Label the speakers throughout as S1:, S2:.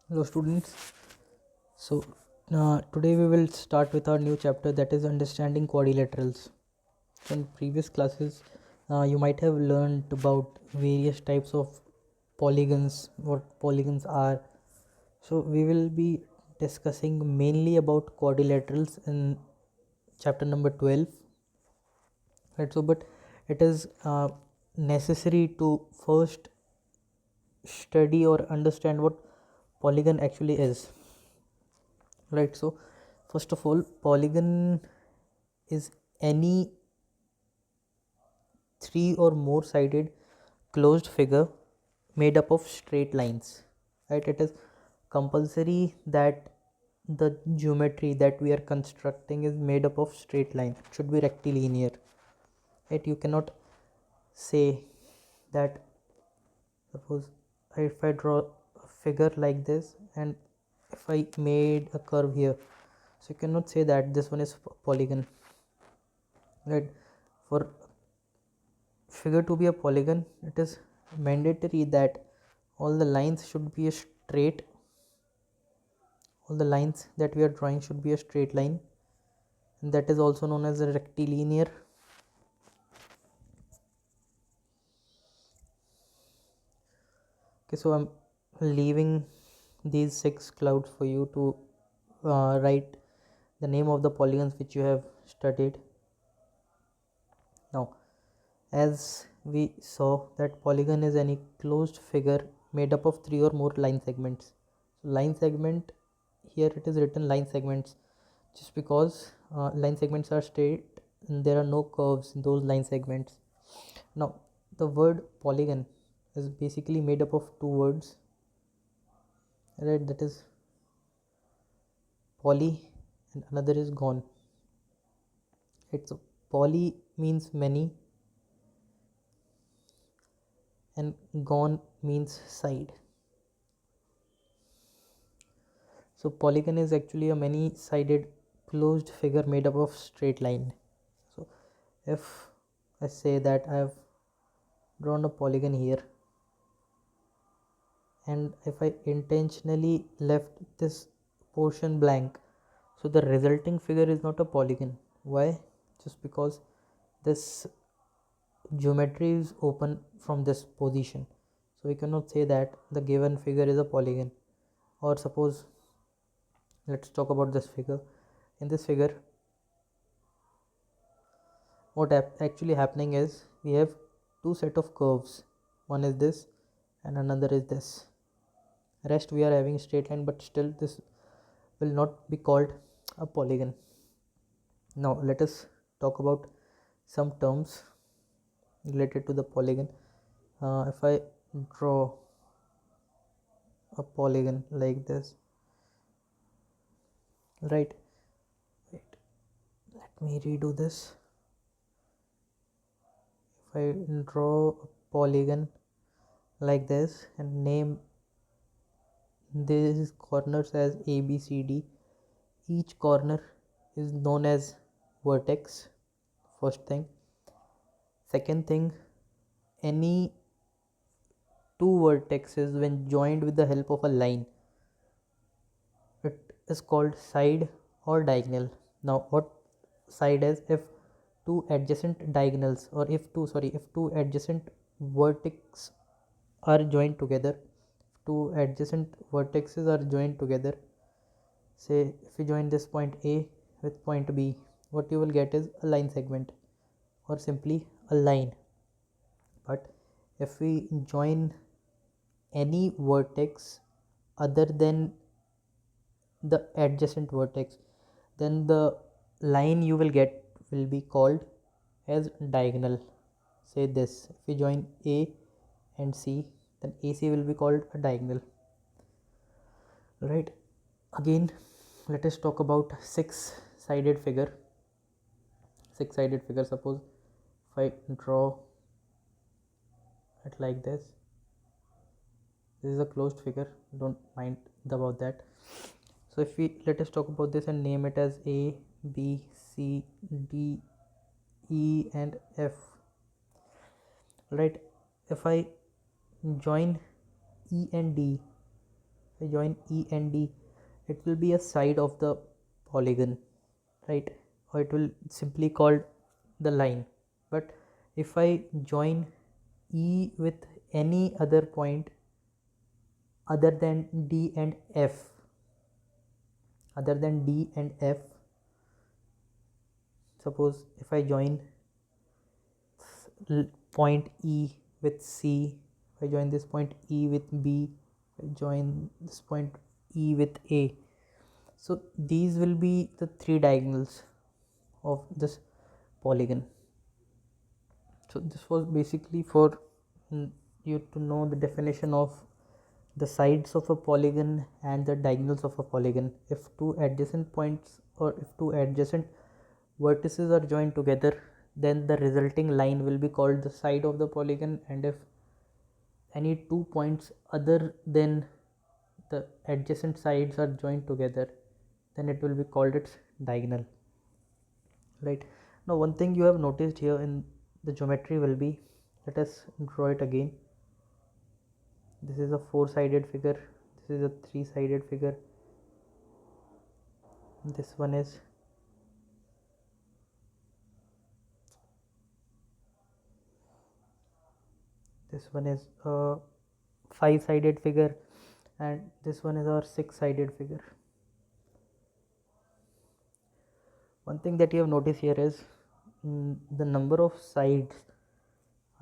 S1: Hello students. Today we will start with our new chapter, that is understanding quadrilaterals. In previous classes you might have learned about various types of polygons, what polygons are. So we will be discussing mainly about quadrilaterals in chapter number 12. Right, so but it is necessary to first study or understand what polygon actually is. Right, so first of all, polygon is any three or more sided closed figure made up of straight lines. Right, it is compulsory that the geometry that we are constructing is made up of straight lines. It should be rectilinear. Right, you cannot say that, suppose if I draw a figure like this and if I made a curve here, so you cannot say that this one is polygon. Right, for figure to be a polygon, it is mandatory that all the lines should be a straight, all the lines that we are drawing should be a straight line, and that is also known as a rectilinear. Okay, so I'm leaving these 6 clouds for you to write the name of the polygons which you have studied. Now, as we saw, that polygon is any closed figure made up of 3 or more line segments. So line segment, here it is written line segments just because line segments are straight and there are no curves in those line segments. Now, the word polygon is basically made up of 2 words, right? That is poly and another is gon. Right, so poly means many and gon means side. So polygon is actually a many sided closed figure made up of straight line. So if I say that I have drawn a polygon here, and if I intentionally left this portion blank, so the resulting figure is not a polygon. Why? Just because this geometry is open from this position, so we cannot say that the given figure is a polygon. Or suppose, let's talk about this figure. In this figure, what actually happening is we have two set of curves, one is this and another is this. Rest we are having straight line, but still this will not be called a polygon. Now let us talk about some terms related to the polygon. If I draw a polygon like this, right, wait, let me redo this. If I draw a polygon like this and name these corners as A, B, C, D, each corner is known as vertex. First thing. Second thing, any two vertexes when joined with the help of a line, it is called side or diagonal. Now what side is? If two adjacent diagonals, or if two adjacent vertices are joined together, two adjacent vertices are joined together, say if you join this point A with point B, what you will get is a line segment or simply a line. But if we join any vertex other than the adjacent vertex, then the line you will get will be called as diagonal. Say this, if we join A and C, then AC will be called a diagonal. Right, again let us talk about six-sided figure. Suppose if I draw it like this is a closed figure, don't mind about that. So if we, let us talk about this and name it as A, B, C, D, E and F. Right, if I join E and D, I join E and D, it will be a side of the polygon, right? Or it will simply called the line. But if I join E with any other point other than D and F, suppose if I join point E with C, if I join this point E with B, if I join this point E with A, so these will be the three diagonals of this polygon. So this was basically for you to know the definition of the sides of a polygon and the diagonals of a polygon. If two adjacent points or if two adjacent vertices are joined together, then the resulting line will be called the side of the polygon, and if any 2 points other than the adjacent sides are joined together, then it will be called its diagonal. Right, now one thing you have noticed here in the geometry will be, let us draw it again. This is a four-sided figure, this is a three-sided figure, this one is a five-sided figure, and this one is our six-sided figure. One thing that you have noticed here is the number of sides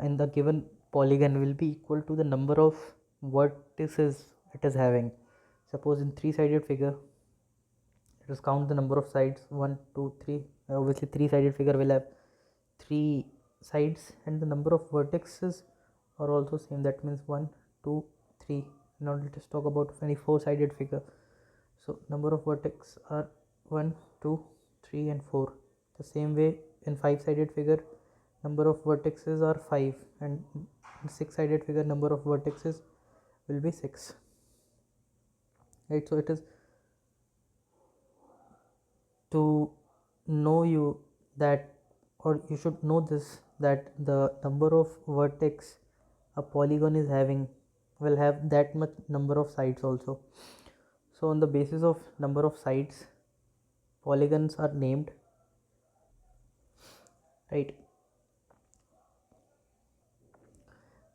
S1: in the given polygon will be equal to the number of vertices it is having. Suppose in three-sided figure, let us count the number of sides, 1 2 3. Obviously three-sided figure will have three sides, and the number of vertices are also same, that means 1 2 3. Now let us talk about any four-sided figure. So number of vertex are 1 2 3 and 4. The same way in five-sided figure, number of vertices are 5, and in six-sided figure number of vertices will be 6. Right, so it is to know you that, or you should know this, that the number of vertex a polygon is having will have that much number of sides also. So on the basis of number of sides, polygons are named, right?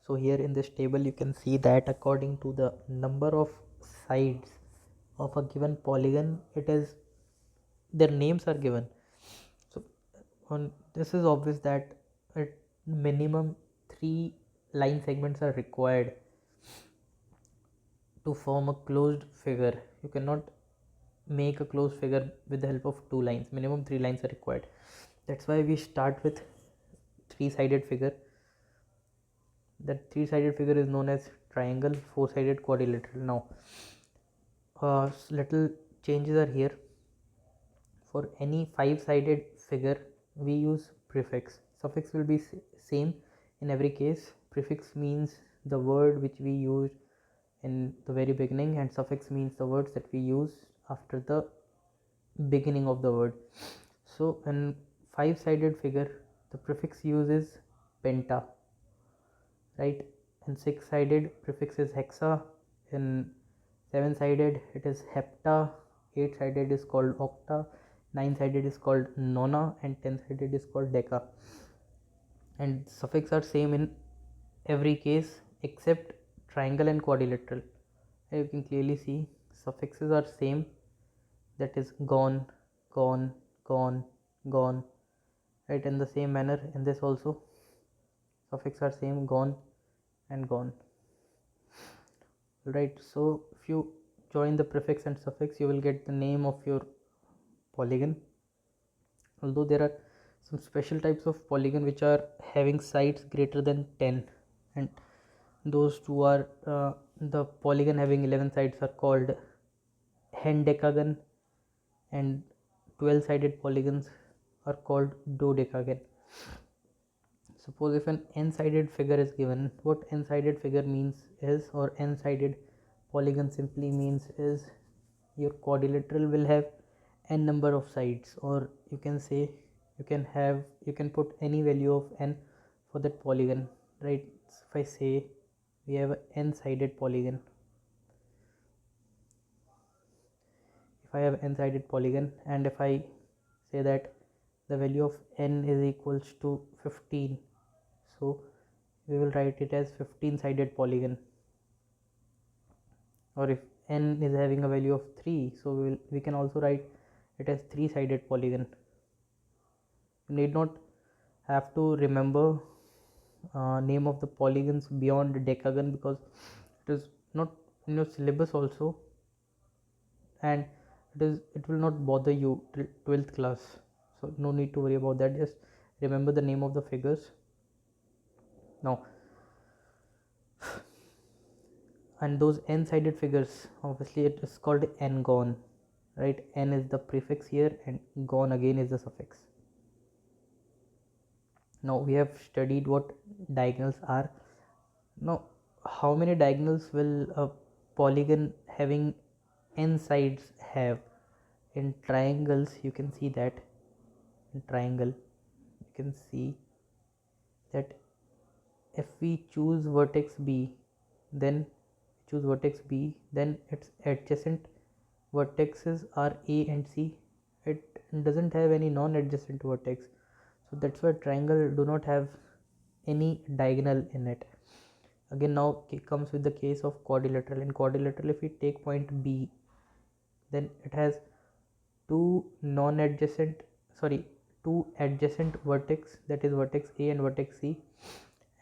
S1: So here in this table you can see that according to the number of sides of a given polygon, it is, their names are given. So on this is obvious that at minimum 3 line segments are required to form a closed figure. You cannot make a closed figure with the help of 2 lines. Minimum 3 lines are required. That's why we start with three-sided figure. That three-sided figure is known as triangle, four-sided, quadrilateral. Now little changes are here. For any five-sided figure we use prefix. Suffix will be same in every case. Prefix means the word which we used in the very beginning, and suffix means the words that we use after the beginning of the word. So in five-sided figure the prefix used is penta, right? In six-sided prefix is hexa, in seven-sided it is hepta, eight-sided is called octa, nine-sided is called nona, and 10-sided is called deca. And suffix are same in every case except triangle and quadrilateral. You can clearly see suffixes are same, that is gone, gone, gone, gone, right? In the same manner in this also suffix are same, gone and gone, right? So if you join the prefix and suffix, you will get the name of your polygon. Although there are some special types of polygon which are having sides greater than 10, and those two are the polygon having 11 sides are called hendecagon, and 12-sided polygons are called dodecagon. Suppose if an n-sided figure is given, what n-sided figure means is, or n-sided polygon simply means is, your quadrilateral will have n number of sides, or you can say you can put any value of n for that polygon, right? So if I say we have an n-sided polygon, if I have n-sided polygon, and if I say that the value of n is equals to 15, so we will write it as 15-sided polygon. Or if n is having a value of 3, so we can also write it as 3-sided polygon. You need not have to remember name of the polygons beyond decagon, because it is not in your syllabus also, and it will not bother you till 12th class, so no need to worry about that. Just remember the name of the figures. Now, and those n-sided figures, obviously it is called n-gon, right? N is the prefix here and gon again is the suffix. Now we have studied what diagonals are. Now, how many diagonals will a polygon having n sides have? In triangles, you can see that in triangle, you can see that if we choose vertex B, then its adjacent vertexes are A and C. It doesn't have any non-adjacent vertex, so that's why triangle do not have any diagonal in it. Again, now comes with the case of quadrilateral. In quadrilateral, if we take point B, then it has two adjacent vertex, that is vertex A and vertex C,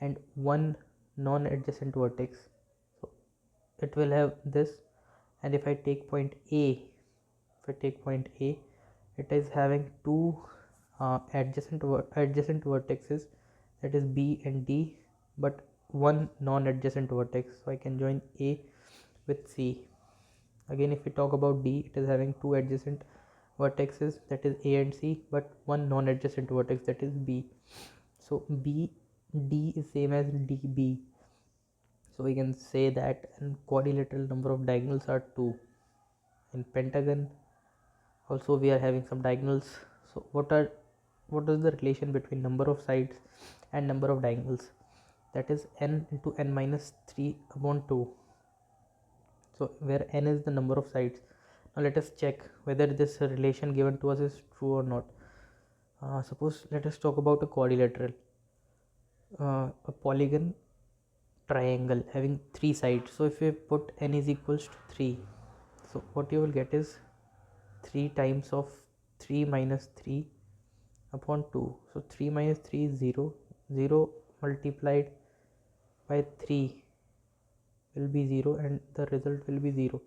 S1: and one non-adjacent vertex. So it will have this. And if I take point A, it is having two adjacent vertexes, that is B and D, but one non-adjacent vertex, so I can join A with C. Again, if we talk about D, it is having two adjacent vertexes, that is A and C, but one non-adjacent vertex, that is B. So BD is same as DB. So we can say that in quadrilateral number of diagonals are 2. In pentagon also we are having some diagonals. So what is the relation between number of sides and number of diagonals? That is n into n minus 3 upon 2. So where n is the number of sides. Now let us check whether this relation given to us is true or not. Suppose let us talk about a quadrilateral, a polygon triangle having 3 sides. So if we put n is equals to 3, so what you will get is 3 times of 3 minus 3 upon 2. So 3 minus 3 is 0. 0 multiplied by 3 will be 0, and the result will be 0.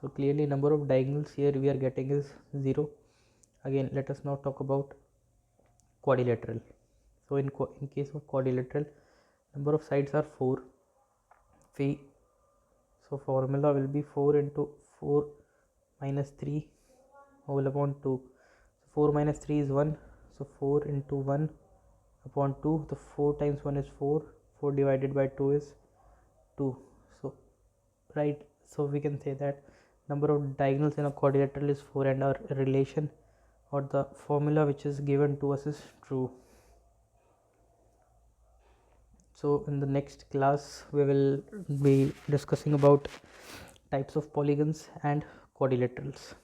S1: So clearly number of diagonals here we are getting is 0. Again, let us now talk about quadrilateral. So in case of quadrilateral, number of sides are 4. So formula will be 4 into 4 minus 3 whole upon 2. So 4 minus 3 is 1. So 4 into 1 upon 2. So 4 times 1 is 4. 4 divided by 2 is 2. So right, so we can say that number of diagonals in a quadrilateral is 4, and our relation or the formula which is given to us is true. So in the next class we will be discussing about types of polygons and quadrilaterals.